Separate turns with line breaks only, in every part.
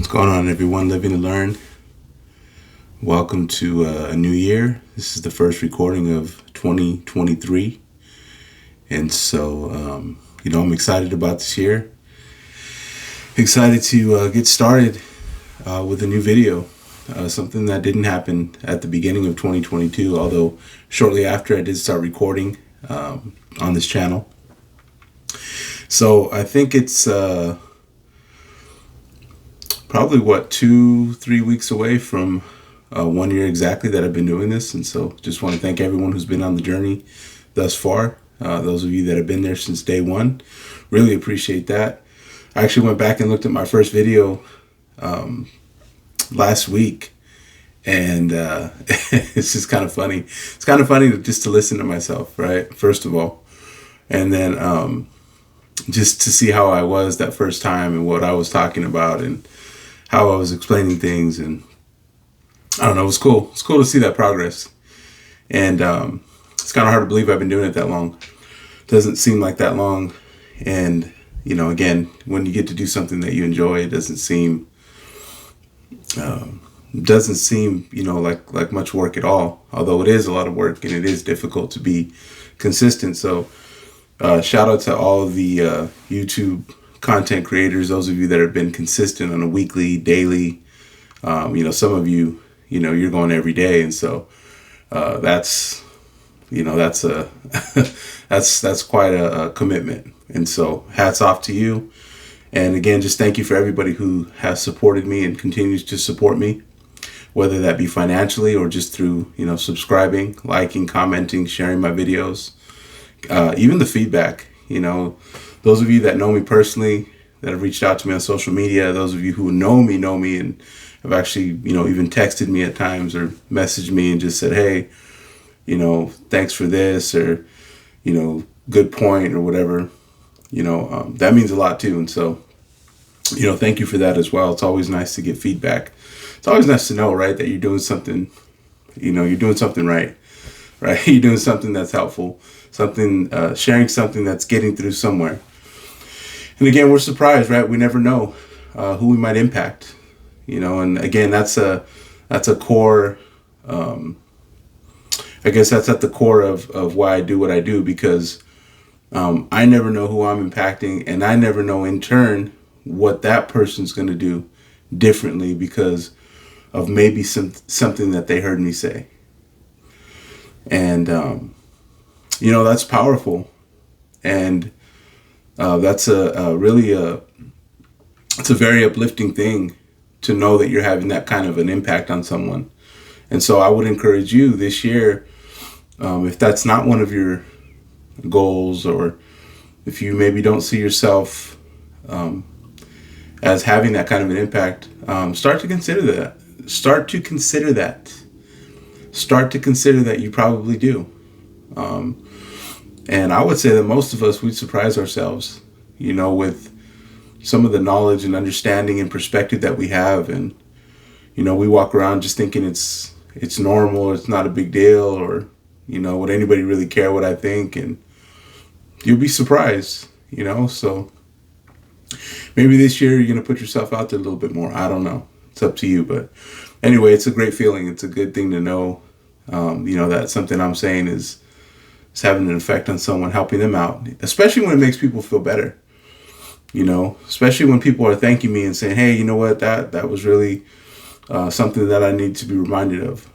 going on, everyone living to learn? Welcome to a new year. This is the first recording of 2023. And so, I'm excited about this year. Excited to get started with a new video. Something that didn't happen at the beginning of 2022, although shortly after I did start recording on this channel. So I think it's probably 2-3 weeks away from 1 year exactly that I've been doing this. And so just want to thank everyone who's been on the journey thus far. Those of you that have been there since day one, really appreciate that. I actually went back and looked at my first video last week, and it's just kind of funny. It's kind of funny just to listen to myself, right? First of all, and then just to see how I was that first time and what I was talking about and how I was explaining things. And I don't know, it was cool. It's cool to see that progress. And it's kind of hard to believe I've been doing it that long. It doesn't seem like that long. And, again, when you get to do something that you enjoy, it doesn't seem like much work at all. Although it is a lot of work and it is difficult to be consistent. So shout out to all of the YouTube content creators, those of you that have been consistent on a weekly, daily, some of you, you're going every day. And so that's that's quite a commitment. And so hats off to you. And again, just thank you for everybody who has supported me and continues to support me, whether that be financially or just through, subscribing, liking, commenting, sharing my videos, even the feedback. Those of you that know me personally, that have reached out to me on social media, those of you who know me and have actually, even texted me at times or messaged me and just said, hey, thanks for this, or, good point, or whatever, that means a lot too. And so, thank you for that as well. It's always nice to get feedback. It's always nice to know, right, that you're doing something, you're doing something right? You're doing something that's helpful, something, sharing something that's getting through somewhere. And again, we're surprised, right? We never know who we might impact, and again, that's a core, I guess that's at the core of why I do what I do, because I never know who I'm impacting, and I never know in turn what that person's going to do differently because of maybe something that they heard me say. And, that's powerful. And that's it's a very uplifting thing to know that you're having that kind of an impact on someone. And so I would encourage you this year, if that's not one of your goals, or if you maybe don't see yourself as having that kind of an impact, start to consider that. Start to consider that you probably do. And I would say that most of us, we'd surprise ourselves, with some of the knowledge and understanding and perspective that we have. And, we walk around just thinking it's normal, it's not a big deal, or, would anybody really care what I think? And you'll be surprised, so maybe this year you're going to put yourself out there a little bit more. I don't know. It's up to you. But anyway, it's a great feeling. It's a good thing to know, that something I'm saying is having an effect on someone, helping them out, especially when it makes people feel better, especially when people are thanking me and saying, hey, you know what, that was really something that I need to be reminded of.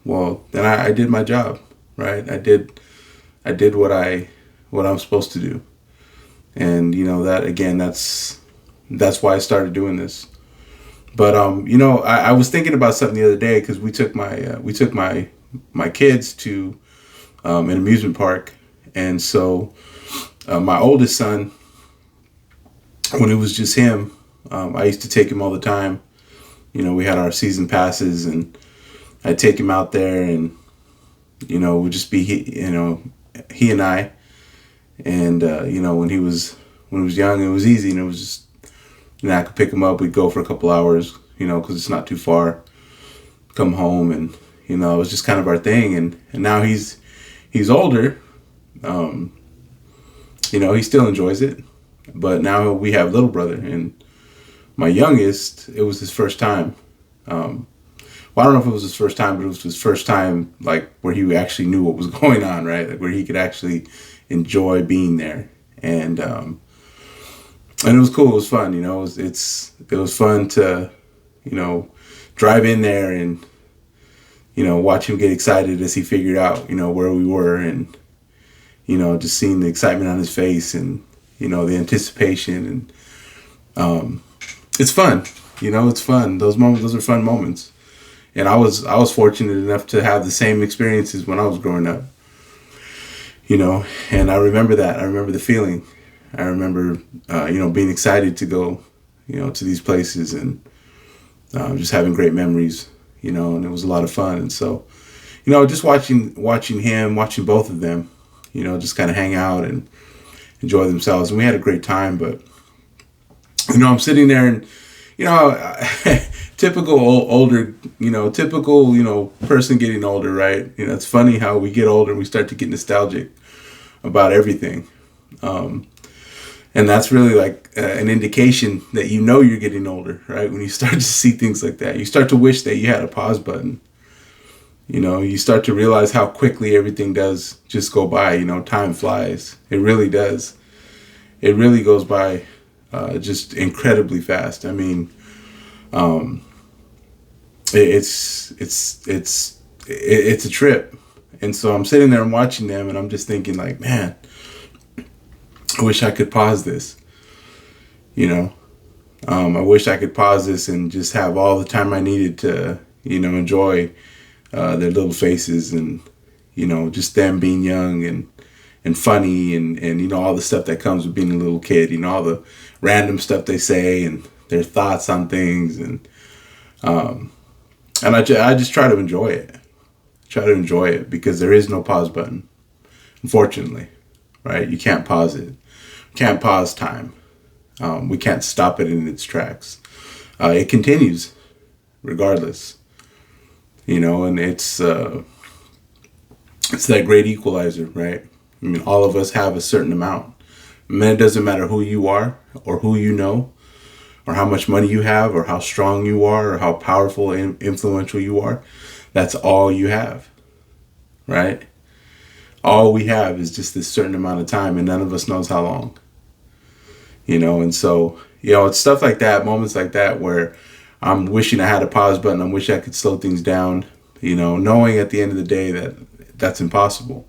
Well, then I did my job, right? I did what I'm supposed to do. And, that again, that's why I started doing this. But, I was thinking about something the other day, because we took my kids to an amusement park. And so my oldest son, when it was just him, I used to take him all the time. We had our season passes, and I'd take him out there, and, it would just be, he and I. And, when he was young, it was easy, and it was just, I could pick him up. We'd go for a couple hours, because it's not too far. Come home, and, it was just kind of our thing. And now he's older. He still enjoys it, but now we have little brother, and My youngest, it was his first time. Well, I don't know if it was his first time, but it was his first time, like, where he actually knew what was going on, right? Like, where he could actually enjoy being there. And it was cool. It was fun, it was fun to, drive in there and, watch him get excited as he figured out, where we were, and, just seeing the excitement on his face, and, the anticipation, and, it's fun. It's fun. Those are fun moments. And I was fortunate enough to have the same experiences when I was growing up. And I remember that. I remember the feeling. I remember, being excited to go, to these places, and just having great memories, and it was a lot of fun. And so, just watching him, watching both of them, just kind of hang out and enjoy themselves. And we had a great time. But, I'm sitting there and, typical older, person getting older, right? It's funny how we get older and we start to get nostalgic about everything. And that's really like an indication that you're getting older, right? When you start to see things like that, you start to wish that you had a pause button. You start to realize how quickly everything does just go by. Time flies. It really does. It really goes by just incredibly fast. I mean, it's a trip. And so I'm sitting there and watching them, and I'm just thinking, like, man, I wish I could pause this. I wish I could pause this and just have all the time I needed to, enjoy their little faces, and, just them being young and funny, and all the stuff that comes with being a little kid, all the random stuff they say and their thoughts on things. And I just try to enjoy it. Because there is no pause button, unfortunately, right? You can't pause it. You can't pause time. We can't stop it in its tracks. It continues regardless, and it's that great equalizer, right? I mean, all of us have a certain amount. I mean, it doesn't matter who you are or who you know or how much money you have or how strong you are or how powerful and influential you are. That's all you have, right? All we have is just this certain amount of time, and none of us knows how long. And so, it's stuff like that, moments like that, where I'm wishing I had a pause button. I wish I could slow things down, knowing at the end of the day that that's impossible.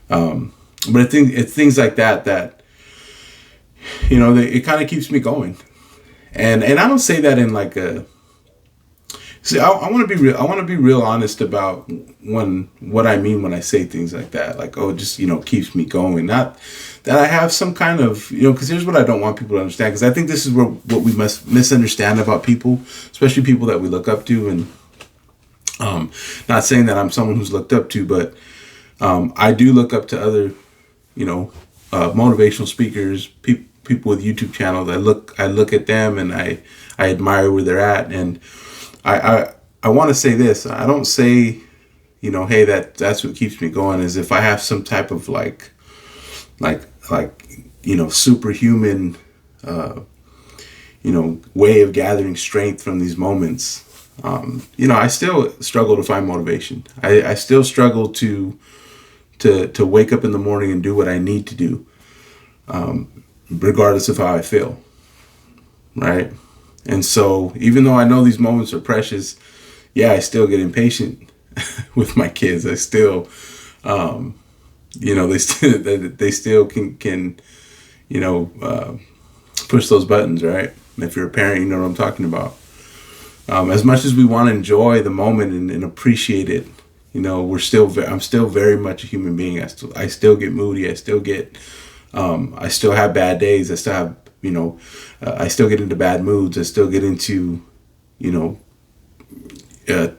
But I think it's things like that, it kind of keeps me going. And I don't say that in like a, see, I want to be real. I want to be real honest about what I mean when I say things like that. Like, oh, it just, keeps me going. Not that I have some kind of, because here's what I don't want people to understand. Because I think this is what we must misunderstand about people, especially people that we look up to. And not saying that I'm someone who's looked up to, but I do look up to other, motivational speakers, people with YouTube channels. I look at them and I admire where they're at. And I want to say this. I don't say, hey, that's what keeps me going, as if I have some type of like superhuman, way of gathering strength from these moments. I still struggle to find motivation. I still struggle to wake up in the morning and do what I need to do, regardless of how I feel. Right. And so even though I know these moments are precious, I still get impatient with my kids. I still, they still can push those buttons, right? And if you're a parent, you know what I'm talking about. As much as we want to enjoy the moment and appreciate it, I'm still very much a human being. I still get moody. I still have bad days. I still have, I still get into bad moods. I still get into,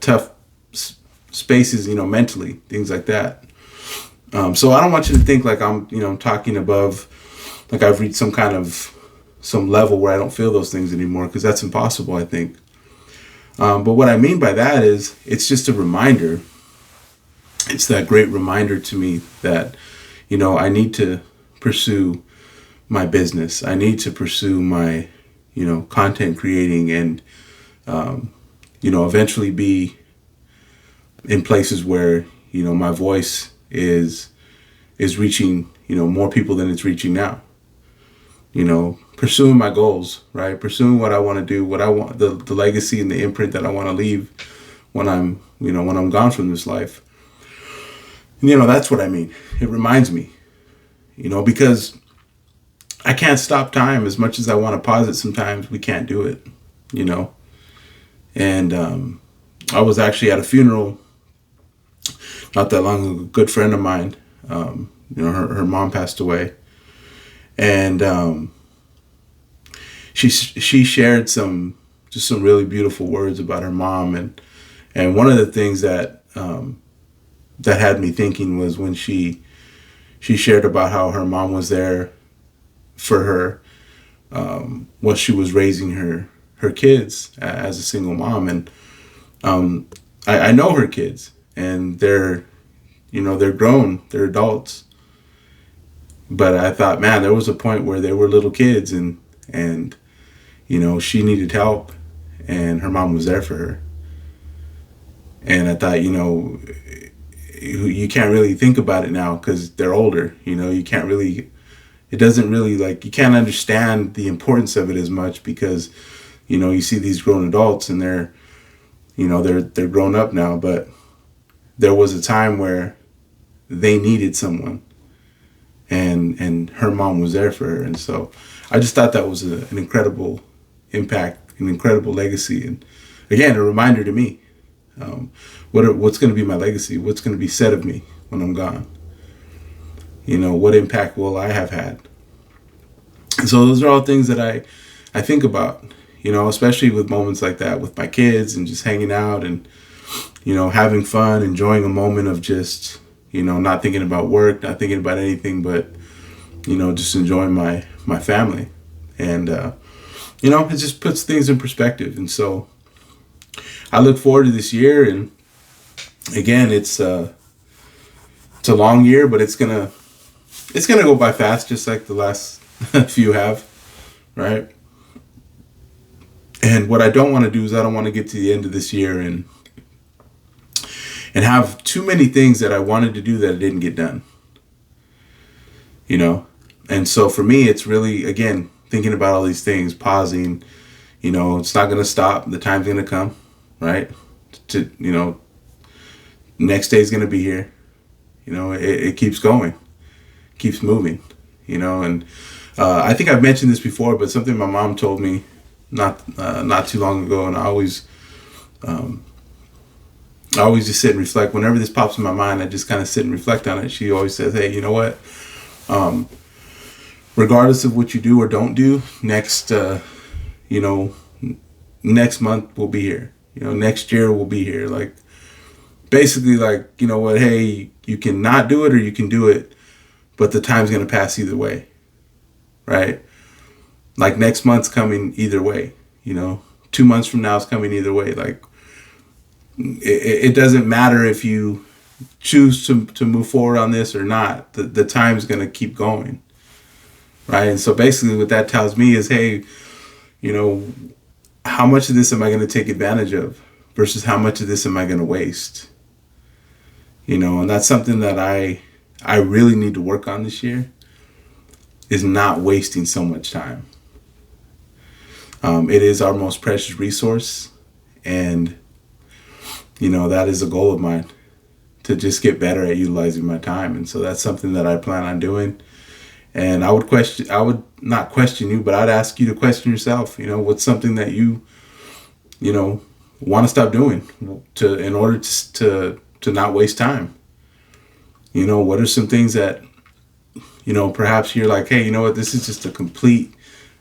tough spaces, mentally, things like that. So I don't want you to think like I'm talking above, like I've reached some level where I don't feel those things anymore, because that's impossible, I think. But what I mean by that is it's just a reminder. It's that great reminder to me that, I need to pursue my business. I need to pursue my, content creating and, eventually be in places where, my voice is reaching, more people than it's reaching now. Pursuing my goals, right? Pursuing what I want to do, what I want, the legacy and the imprint that I want to leave when I'm gone from this life. And, that's what I mean. It reminds me, because I can't stop time. As much as I want to pause it, sometimes we can't do it, And I was actually at a funeral not that long ago. A good friend of mine, her mom passed away. And she shared some really beautiful words about her mom, and one of the things that had me thinking was when she shared about how her mom was there for her while she was raising her kids as a single mom. And I know her kids, and they're grown, they're adults. But I thought, man, there was a point where they were little kids, and she needed help, and her mom was there for her. And I thought, you can't really think about it now because they're older. You can't really, it doesn't really, you can't understand the importance of it as much because, you see these grown adults and they're grown up now, but there was a time where they needed someone. And her mom was there for her. And so I just thought that was an incredible impact, an incredible legacy. And again, a reminder to me, what's going to be my legacy? What's going to be said of me when I'm gone? What impact will I have had? And so those are all things that I think about, especially with moments like that with my kids and just hanging out and, having fun, enjoying a moment of just, not thinking about work, not thinking about anything, but, just enjoying my family. And, it just puts things in perspective. And so I look forward to this year. And again, it's a long year, but it's gonna go by fast, just like the last few have, right? And what I don't want to do is I don't want to get to the end of this year and have too many things that I wanted to do that I didn't get done. And so for me, it's really, again, thinking about all these things, pausing, it's not going to stop. The time's going to come, right? Next day's going to be here. It keeps going, keeps moving, and I think I've mentioned this before, but something my mom told me not too long ago, and I always just sit and reflect. Whenever this pops in my mind, I just kind of sit and reflect on it. She always says, hey, you know what? Regardless of what you do or don't do, next month we'll be here. Next year we'll be here. Basically, what? Hey, you can not do it or you can do it, but the time's going to pass either way, right? Next month's coming either way. 2 months from now is coming either way. It doesn't matter if you choose to move forward on this or not. The time's going to keep going, right? And so basically what that tells me is, hey, how much of this am I going to take advantage of versus how much of this am I going to waste? And that's something that I really need to work on this year, is not wasting so much time. It is our most precious resource, and that is a goal of mine, to just get better at utilizing my time. And so that's something that I plan on doing. And I would not question you, but I'd ask you to question yourself. What's something that you want to stop doing in order to not waste time? What are some things that, perhaps you're like, hey, this is just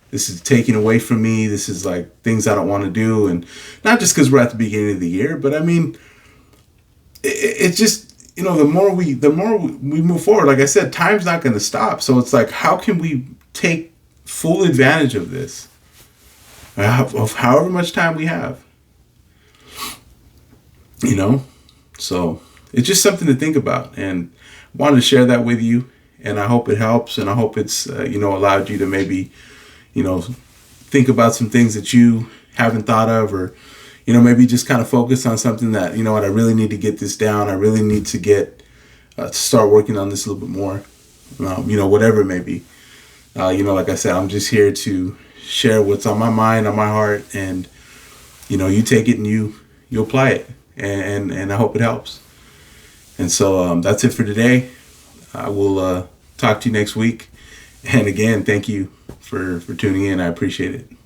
this is taking away from me. This is things I don't want to do. And not just because we're at the beginning of the year, but I mean, it's just, the more we move forward, like I said, time's not going to stop. So it's how can we take full advantage of this, of however much time we have, so it's just something to think about, and wanted to share that with you. And I hope it helps, and I hope it's, allowed you to maybe, think about some things that you haven't thought of, or, maybe just kind of focus on something that, what, I really need to get this down. I really need to get, to start working on this a little bit more, whatever it may be. Like I said, I'm just here to share what's on my mind, on my heart, and, you take it and you apply it, and I hope it helps. And so that's it for today. I will talk to you next week. And again, thank you for tuning in. I appreciate it.